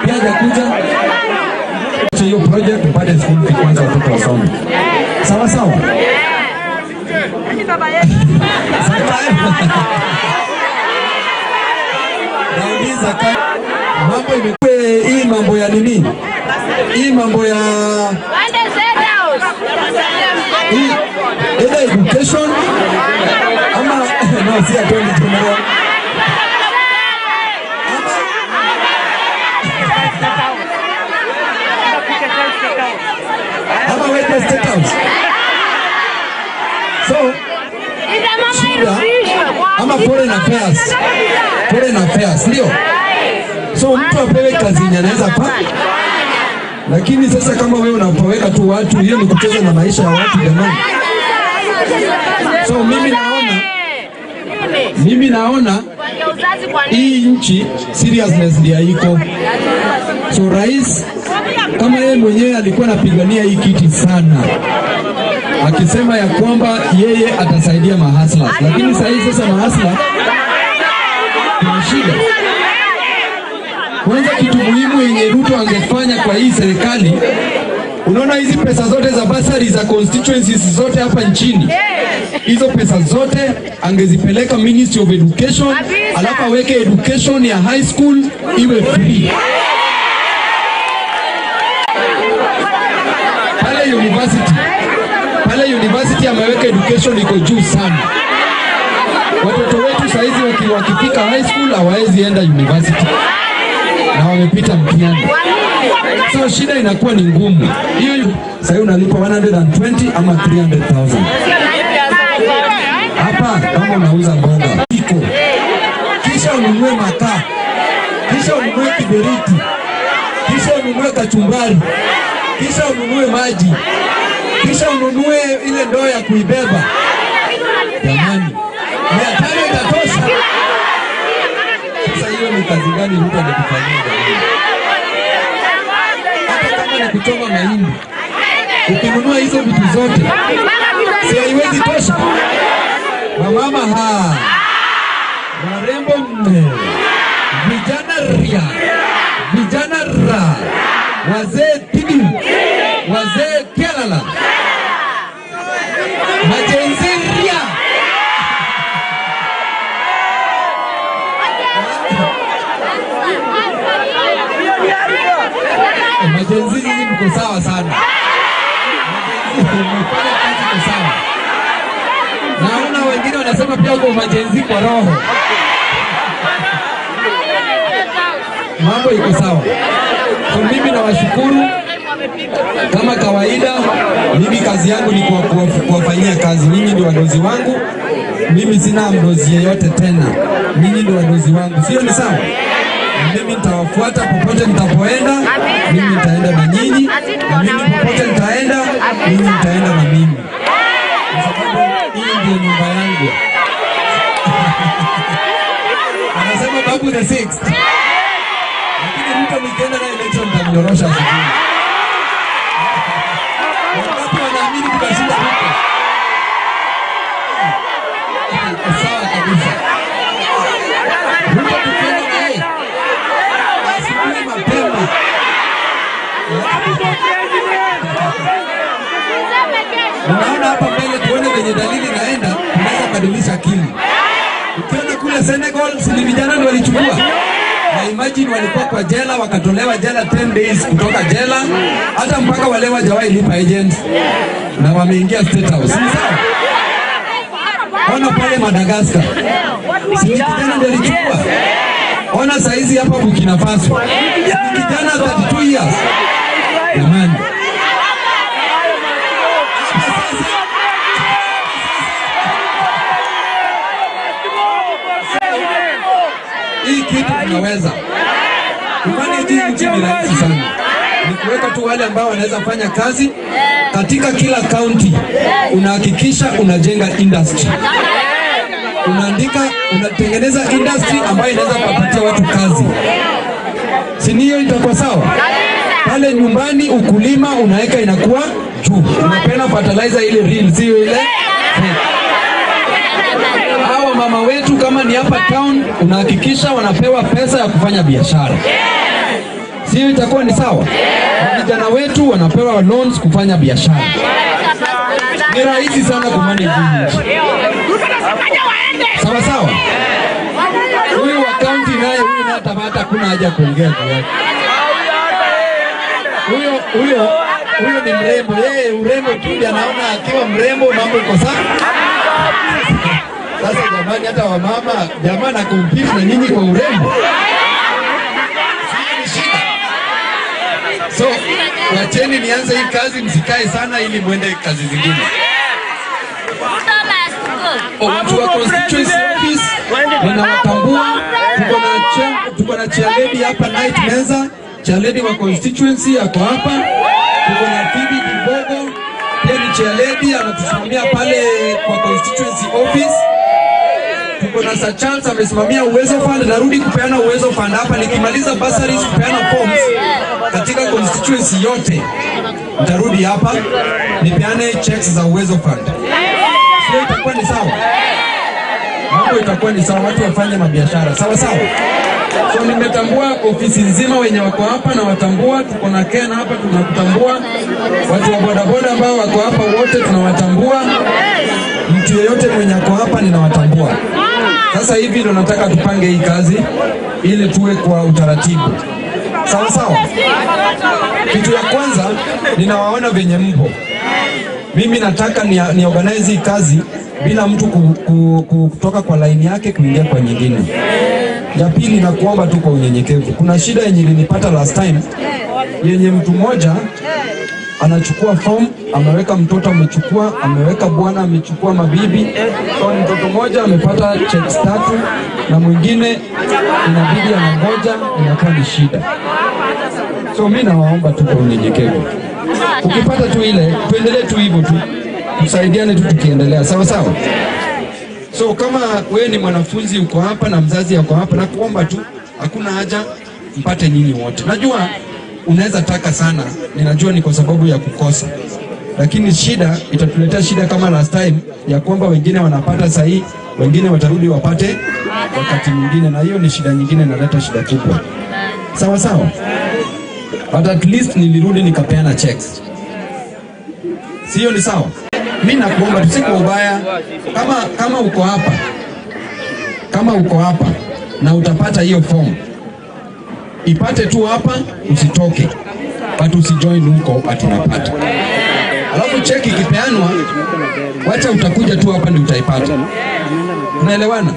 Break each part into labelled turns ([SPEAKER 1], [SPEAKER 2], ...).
[SPEAKER 1] pia hajakuja. Hiyo project upate school fee kwanza watoto wasome. Sawa sawa? Nauliza mambo imekuwa hii mambo ya nini? Hii mambo ya either education ama no si attorney general ama wete state house. So ama foreign affairs ndio. So mtu apewe kazi anaweza pa. Lakini sasa kama wewe unapoweka tu watu, hiyo ni kucheza na maisha ya watu jamani. So mimi naona hii nchi seriousness ndio iko. So rais kama yeye mwenyewe alikuwa anapigania hii kiti sana, akisema ya kwamba yeye atasaidia mahasla, lakini sasa mahasla kuna shida. Kwanza kitu muhimu yenye Ruto angefanya kwa hii serikali, unaona hizi pesa zote za basari za constituencies zote hapa nchini, hizo pesa zote angezipeleka Ministry of Education, alafu aweke education ya high school iwe free. Pale university ameweka education iko juu sana. Watoto wetu saizi wakifika high school hawawezi enda university na wamepita mtihani. So shida inakuwa ni ngumu. Hiyo sasa unalipa 120 ama 300,000. Hapa kama unauza mboga iko. Kisha ununue makaa. Kisha ununue kiberiti. Kisha ununue kachumbari. Kisha ununue maji. Kisha ununue ile ndoo ya kuibeba. Jamani. 500 itatosha. Sasa hiyo ni kazi gani Ruto anatufanyia? Hata kama ni kuchoma mahindi, ukinunua hizo vitu zote, si haiwezi tosha. Mama warembo vijana wazee tibi, wazee kelala, majenzi ria. Majenzi hizi mko sawa sana. Mfanya kazi kwa sawa. Naona wengine wanasema pia kwa majenzi kwa roho. Mambo iko sawa. So mimi nawashukuru. Kama kawaida, mimi kazi yangu ni kuwafanyia kazi. Mimi ndio wadozi wangu. Mimi sina mdozi yeyote tena. Mimi ndio wadozi wangu. Sio ni sawa? Mimi nitawafuata popote nitapoenda. Mimi nitaenda na nyinyi. Na mimi popote nitaenda, mimi nitaenda na mimi. Kwa sababu hii ndio nyumba yangu. Anasema babu the sixth. Lakini Ruto nikienda na election nitamnyorosha sijui. Wakati wanaamini tutashinda Ruto. Sawa kabisa. Ruto tukienda na yeye. Asubuhi mapema. Unaona hapa mbele tuone venye dalili naenda, tunaweza badilisha akili. Ukiona kule Senegal, si vijana ndio walichukua. Na imagine walikuwa kwa jela, wakatolewa jela 10 days kutoka jela, hata mpaka wale hawajawahi lipa agent na wameingia State House. Sawa? Ona pale Madagascar. Si vijana ndio walichukua. Ona saizi hapa Burkina Faso. Vijana 32 years. Jamani. Hii kitu tunaweza kufanya nchi ni rahisi sana. Ni kuweka tu wale ambao wanaweza fanya kazi katika kila county. Unahakikisha unajenga industry. Unatengeneza industry ambayo inaweza kupatia watu kazi. Si hiyo itakuwa sawa? Pale nyumbani ukulima unaweka inakuwa juu. Unapenda fertilizer ile real, sio ile. Hawa mama wetu kama ni hapa town unahakikisha wanapewa pesa ya kufanya biashara. Sio itakuwa ni sawa? Vijana wetu wanapewa loans kufanya biashara. Ni rahisi sana kumanage nchi. Sawa sawa. Huyu akaunti naye huyu na tabata kuna haja kuongea juu yake. Huyo ni mrembo. Yeye urembo tu ndio anaona akiwa mrembo mambo iko sawa. Sasa jamani, hata wamama jamani na compete na nyinyi kwa urembo. So, wacheni nianze hii kazi, msikae sana ili muende kazi zingine. Watu wa constituency office wanawatambua. Tuko na chairlady hapa night meza. Chairlady wa constituency yako hapa. Tuko na Bibi Kibogo, pia ni chairlady anatusimamia pale kwa constituency office. Tuko na Sir Charles amesimamia Uwezo Fund, narudi kupeana Uwezo Fund hapa nikimaliza bursaries kupeana forms katika constituency yote. Nitarudi hapa nipeane checks za Uwezo Fund. Sio itakuwa ni sawa? Mambo itakuwa ni sawa, watu wafanye mabiashara. Sawa sawa? So nimetambua ofisi nzima wenye wako hapa na watambua. Tuko na Ken hapa tunakutambua. Watu wa bodaboda ambao wako hapa wote tunawatambua. Mtu yeyote mwenye wako hapa ninawatambua. Sasa hivi ndo nataka tupange hii kazi ili tuwe kwa utaratibu. Sawa sawa? Kitu ya kwanza ninawaona venye mpo. Mimi nataka ni organize hii kazi bila mtu kutoka kwa line yake kuingia kwa nyingine. Ya pili na kuomba tu kwa unyenyekevu. Kuna shida yenye ilinipata last time yenye mtu mmoja anachukua form, ameweka mtoto amechukua, ameweka bwana amechukua mabibi. So mtoto mmoja amepata checks 3 na mwingine inabidi anangoja, inakuwa ni shida. So mimi nawaomba tu kwa unyenyekevu. Ukipata tu ile, tuendelee tu hivyo tu. Tusaidiane tu tukiendelea. Sawa sawa? So kama wewe ni mwanafunzi uko hapa na mzazi yako hapa, na kuomba tu hakuna haja mpate nyinyi wote. Najua unaweza taka sana, ninajua ni kwa sababu ya kukosa. Lakini shida itatuletea shida kama last time ya kwamba wengine wanapata sahi, wengine watarudi wapate wakati mwingine, na hiyo ni shida nyingine inaleta shida kubwa. Sawa sawa? But at least nilirudi nikapeana checks. Sio ni sawa? Mimi nakuomba tusiko ubaya kama uko hapa. Kama uko hapa na utapata hiyo form, ipate tu hapa, usitoke. But usijoin huko atunapata. Alafu cheki ikipeanwa, wacha utakuja tu hapa ndio utaipata. Unaelewana?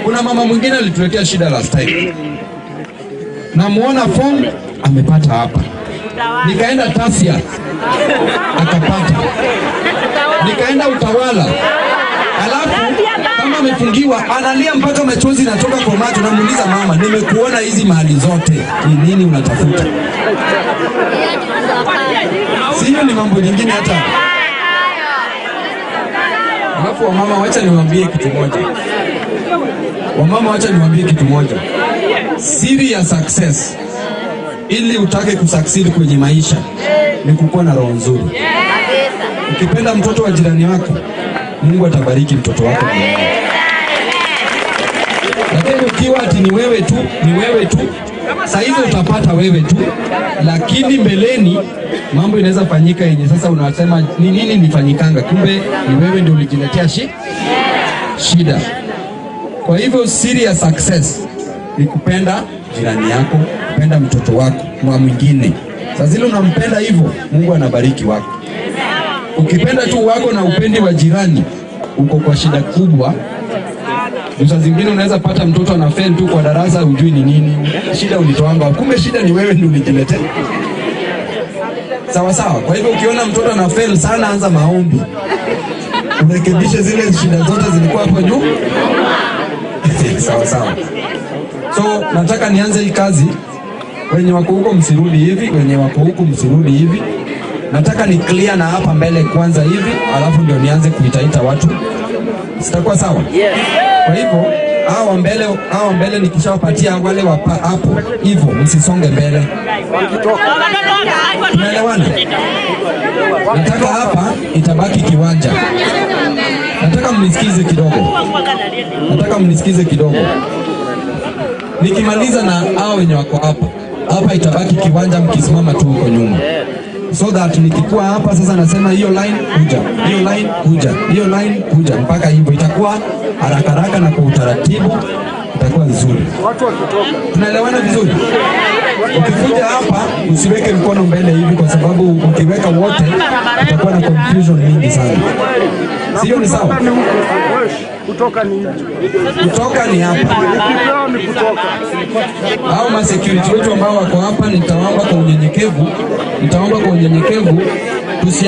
[SPEAKER 1] Kuna mama mwingine alituletea shida last time. Namuona form amepata hapa. Nikaenda Tasia akapata. Nikaenda Utawala. Alafu kama amefungiwa analia mpaka machozi natoka kwa macho, namuuliza mama, nimekuona hizi mahali zote, ni nini unatafuta? Sio ni mambo nyingine hata. Alafu wamama wacha niwaambie kitu moja. Siri ya success ili utake kusucceed kwenye maisha ni kukuwa na roho nzuri. Ukipenda mtoto wa jirani wako, Mungu atabariki mtoto wako. Lakini ukiwa ati ni wewe tu, saa hizo utapata wewe tu, lakini mbeleni mambo inaweza fanyika yenye sasa unasema ni nini nifanyikanga, kumbe ni wewe ndio ulijiletea shida. Kwa hivyo siri ya success ni kupenda jirani yako, kupenda mtoto wako na mwingine. Sasa zile unampenda hivyo, Mungu anabariki wako. Ukipenda tu wako na upendi wa jirani, uko kwa shida kubwa. Saa zingine unaweza pata mtoto ana fail tu kwa darasa, hujui ni nini. Shida ulitoanga, kumbe shida ni wewe ndio ulijiletea. Sawa sawa. Kwa hivyo ukiona mtoto ana fail sana, anza maombi. Urekebishe zile shida zote zilikuwa hapo juu. Sawa sawa. So nataka nianze hii kazi. Wenye wako huko msirudi hivi, wenye wako huko msirudi hivi. Nataka ni clear na hapa mbele kwanza hivi, alafu ndio nianze kuitaita watu. Sitakuwa sawa? Yes. Kwa hivyo hao mbele nikishawapatia wale hapo hivyo, msisonge mbele. Unaelewana? Nataka hapa itabaki kiwanja. Nataka mnisikize kidogo. Nikimaliza na hao wenye wako hapa, hapa itabaki kiwanja, mkisimama tu huko nyuma, so that nikikuwa hapa sasa nasema hiyo line kuja, hiyo line kuja, hiyo line kuja, mpaka hivyo itakuwa haraka na kwa utaratibu, itakuwa vizuri. Tunaelewana vizuri? Ukikuja hapa usiweke mkono mbele hivi, kwa sababu ukiweka wote utakuwa na confusion mingi sana. Sio, ni sawa? Kutoka ni hapa. Hao ma security wetu ambao wako hapa nitaomba kwa unyenyekevu